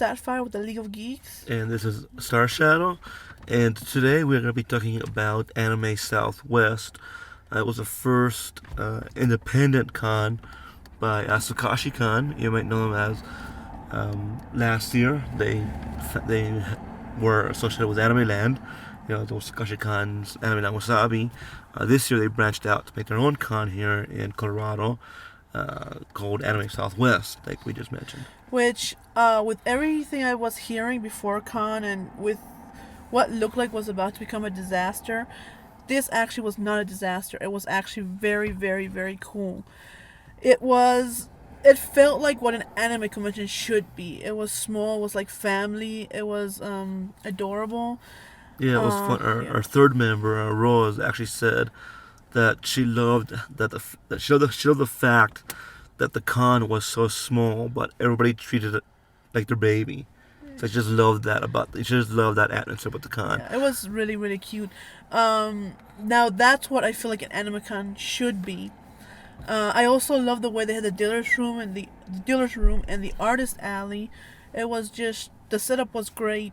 Sapphire with the League of Geeks. And this is Star Shadow. And today we're going to be talking about Anime SouthWest. It was the first independent con by Sukoshi Con. You might know him as last year. They were associated with Anime Land. You know, those Sukoshi Con's Anime Land Wasabi. This year they branched out to make their own con here in Colorado called Anime SouthWest, like we just mentioned. Which, with everything I was hearing before con and with what looked like was about to become a disaster, this actually was not a disaster. It was actually very, very, very cool. It felt like what an anime convention should be. It was small, it was like family, it was adorable. Yeah, it was fun. Our third member, Rose, actually said that she loved she loved the fact that the con was so small, but everybody treated it like their baby. So she just loved that atmosphere with the con. Yeah, it was really, really cute. Now that's what I feel like an anime con should be. I also love the way they had the dealer's room and the artist alley. It was just, the setup was great.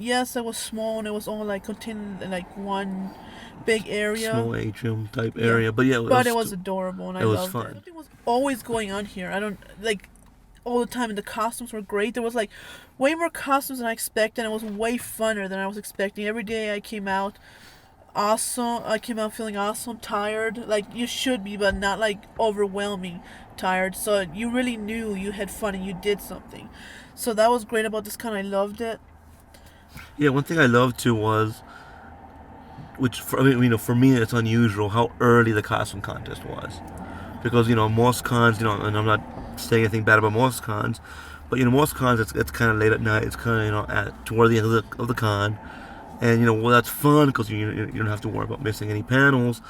Yes, it was small and it was all like contained in like one big area. Small atrium type area, but yeah, it was adorable and I loved it. Fun. Something was always going on here. I don't like all the time, and the costumes were great. There was like way more costumes than I expected, and it was way funner than I was expecting. Every day I came out awesome. I came out feeling awesome, tired, like you should be, but not like overwhelming tired. So you really knew you had fun and you did something. So that was great about this con. I loved it. Yeah, one thing I loved too was, for me it's unusual how early the costume contest was, because most cons, and I'm not saying anything bad about most cons, but most cons it's kind of late at night. It's kind of at toward the end of the con, and well, that's fun because you don't have to worry about missing any panels.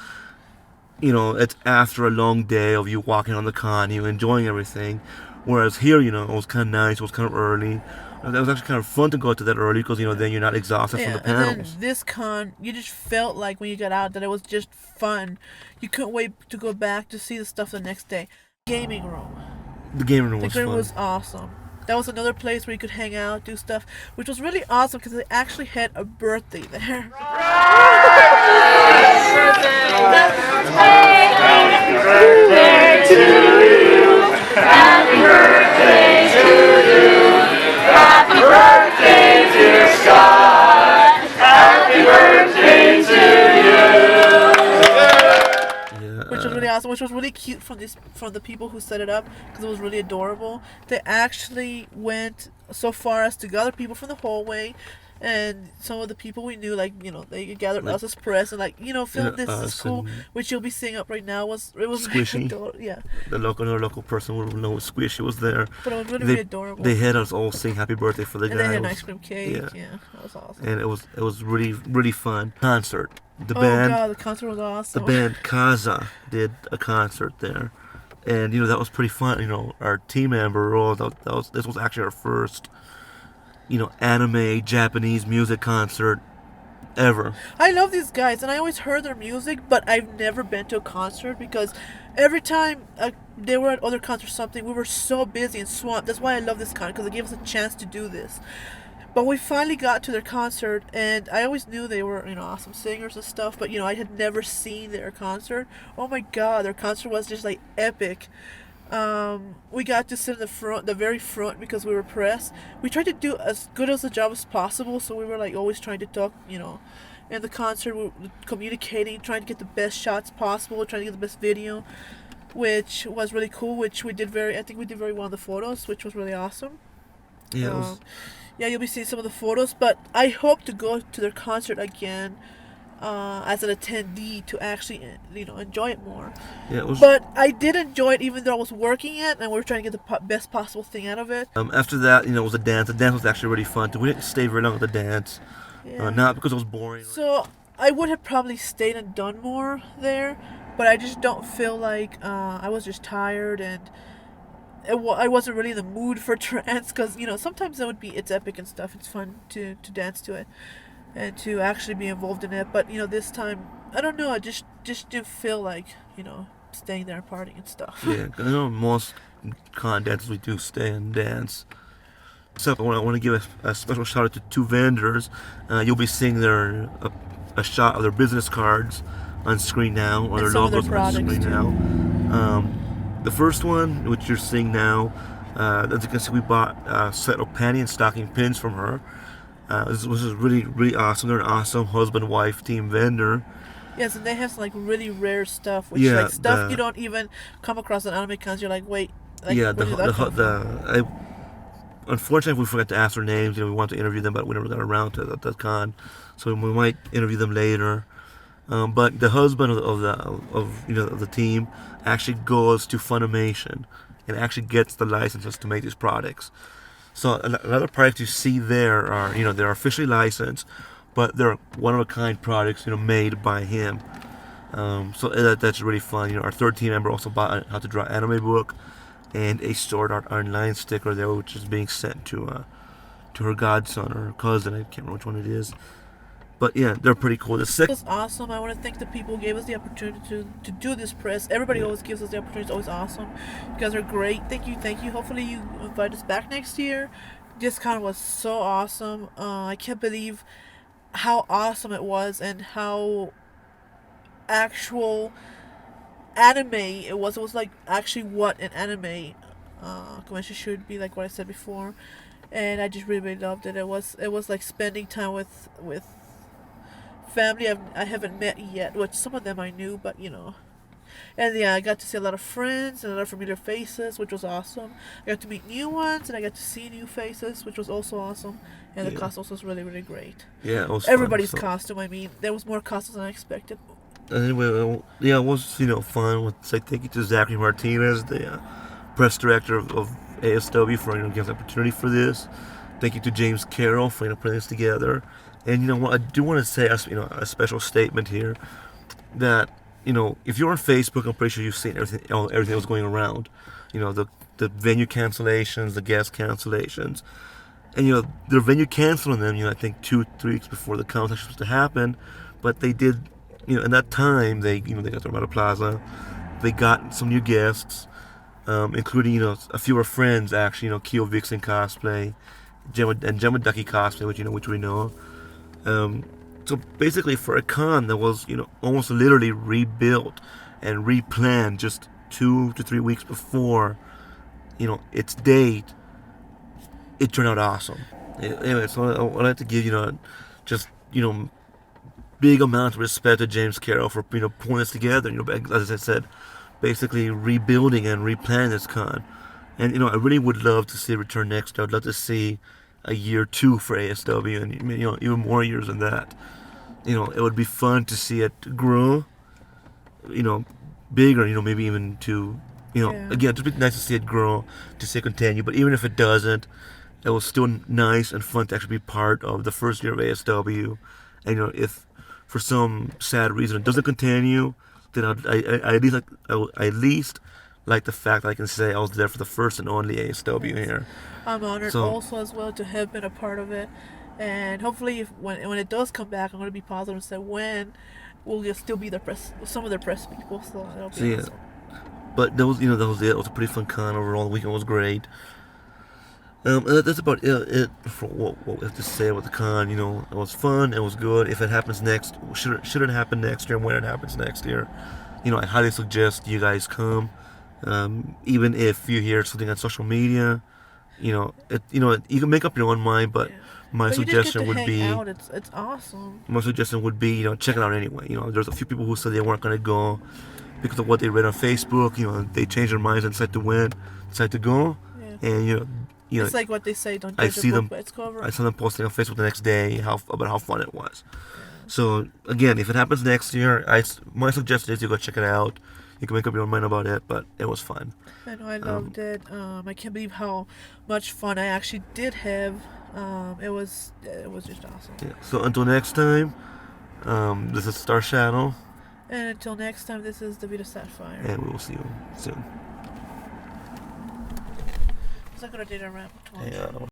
It's after a long day of you walking on the con, you enjoying everything. Whereas here, it was kind of nice. It was kind of early. It was actually kind of fun to go to that early because then you're not exhausted from the panels. And then this con, you just felt like when you got out that it was just fun. You couldn't wait to go back to see the stuff the next day. Gaming room. The gaming room was fun. The gaming room was awesome. That was another place where you could hang out, do stuff, which was really awesome because they actually had a birthday there. Happy birthday to you. Happy birthday to you. Happy birthday, dear Scott. Happy birthday to you. Yeah. Which was really awesome. Which was really cute from the people who set it up, because it was really adorable. They actually went so far as to gather people from the hallway, and some of the people we knew, like they gathered us as press and film this school, which you'll be seeing up right now. It was Squishy. Yeah. The local person would know Squishy was there. But it was really adorable. They had us all sing happy birthday for the guy. And they had an ice cream cake. Yeah, that was awesome. And it was really, really fun. Concert. The concert was awesome. The band Kaza did a concert there, and that was pretty fun. Our team member, this was actually our first anime Japanese music concert ever. I love these guys, and I always heard their music, but I've never been to a concert because every time they were at other concerts or something, we were so busy and swamped. That's why I love this concert, because it gave us a chance to do this. But we finally got to their concert, and I always knew they were awesome singers and stuff, but I had never seen their concert. Oh my god, their concert was just like epic. We got to sit in the very front, because we were press. We tried to do as good as a job as possible, so we were like always trying to talk, in the concert, we were communicating, trying to get the best shots possible, trying to get the best video, which was really cool, which I think we did very well in the photos, which was really awesome. Yeah, you'll be seeing some of the photos, but I hope to go to their concert again as an attendee to actually enjoy it more. But I did enjoy it even though I was working it, and we were trying to get the best possible thing out of it. After that, it was a dance. The dance was actually really fun too. We didn't stay very long at the dance, not because it was boring. So I would have probably stayed and done more there, but I just don't feel like I was just tired, and I wasn't really in the mood for trance, because sometimes it's epic and stuff. It's fun to dance to it and to actually be involved in it, but this time I don't know, I just didn't feel like staying there and partying and stuff. Yeah, most con dances we do stay and dance. So I want to give a special shout out to two vendors. You'll be seeing a shot of their business cards on screen now, or And their some of their logos on products, screen too. now. The first one, which you're seeing now, as you can see, we bought a set of panty and stocking pins from her. This is really, really awesome. They're an awesome husband-wife team vendor. Yes, and they have some like really rare stuff, which Yeah, like stuff you don't even come across in anime cons. You're like, wait, like yeah, where did that come from? unfortunately, we forgot to ask their names. We wanted to interview them, but we never got around to it at that con. So we might interview them later. But the husband of the team actually goes to Funimation and actually gets the licenses to make these products. So another products you see there are they're officially licensed, but they're one of a kind products made by him. So that's really fun. Our third team member also bought a How to Draw Anime book and a Sword Art Online sticker there, which is being sent to her godson or her cousin. I can't remember which one it is. But yeah, they're pretty cool. The It second, was awesome. I want to thank the people who gave us the opportunity to do this press. Everybody Yeah. always gives us the opportunity. It's always awesome. You guys are great. Thank you, thank you. Hopefully you invite us back next year. This con was so awesome. I can't believe how awesome it was and how actual anime it was. It was like actually what an anime convention should be, like what I said before. And I just really, really loved it. It was like spending time with family I haven't met yet, which some of them I knew, but And yeah, I got to see a lot of friends and a lot of familiar faces, which was awesome. I got to meet new ones and I got to see new faces, which was also awesome. And the Yeah. costumes was really, really great. yeah, it was Everybody's fun. So, costume, I mean, there was more costumes than I expected. anyway, yeah, it was fun. With say thank you to Zachary Martinez, the press director of ASW, for giving us the opportunity for this. Thank you to James Carroll for putting this together. And what I do want to say, a special statement here that if you're on Facebook, I'm pretty sure you've seen everything that was going around. The venue cancellations, the guest cancellations, and their venue canceling them. I think 2-3 weeks before the con was actually supposed to happen, but they did. In that time they got the Ramada Plaza. They got some new guests, including a few of our friends actually. Kyo Vixen cosplay, Gemma Ducky cosplay, which we know. So basically, for a con that was almost literally rebuilt and replanned just 2 to 3 weeks before its date, it turned out awesome. Anyway, so I'd like to give just big amount of respect to James Carroll for pulling this together. As I said, basically rebuilding and replanning this con. And I really would love to see it return next year. I'd love to see a year 2 for ASW, and even more years than that. It would be fun to see it grow. Bigger. Maybe even to Yeah. again, it'd be nice to see it grow, to see it continue. But even if it doesn't, it was still nice and fun to actually be part of the first year of ASW. And if for some sad reason it doesn't continue, then I at least like the fact that I can say I was there for the first and only ASW here. I'm honored So- also as well to have been a part of it, and hopefully, when it does come back, I'm going to be positive and say when we'll just still be the press, some of the press people. So that'll be So, yeah. awesome. But that was it. It was a pretty fun con overall. The weekend was great. And that's about it for what we have to say about the con. It was fun. It was good. If it happens should it happen next year, and when it happens next year, I highly suggest you guys come. Even if you hear something on social media, you can make up your own mind. But Yeah. my But you just suggestion get to would hang be out. It's awesome. check it out anyway. There's a few people who said they weren't gonna go because of what they read on Facebook. They changed their minds and decide to go, Yeah. and It's like what they say, don't I judge see a book them. by its cover. I saw them posting on Facebook the next day about how fun it was. So again, if it happens next year, my suggestion is you go check it out. You can make up your own mind about it, but it was fun. I know, I loved it. I can't believe how much fun I actually did have. It was just awesome. Yeah. So until next time, this is Star Shadow, And until next time, this is Davida Sapphire. and we will see you soon. It's not gonna date a ramp. Yeah.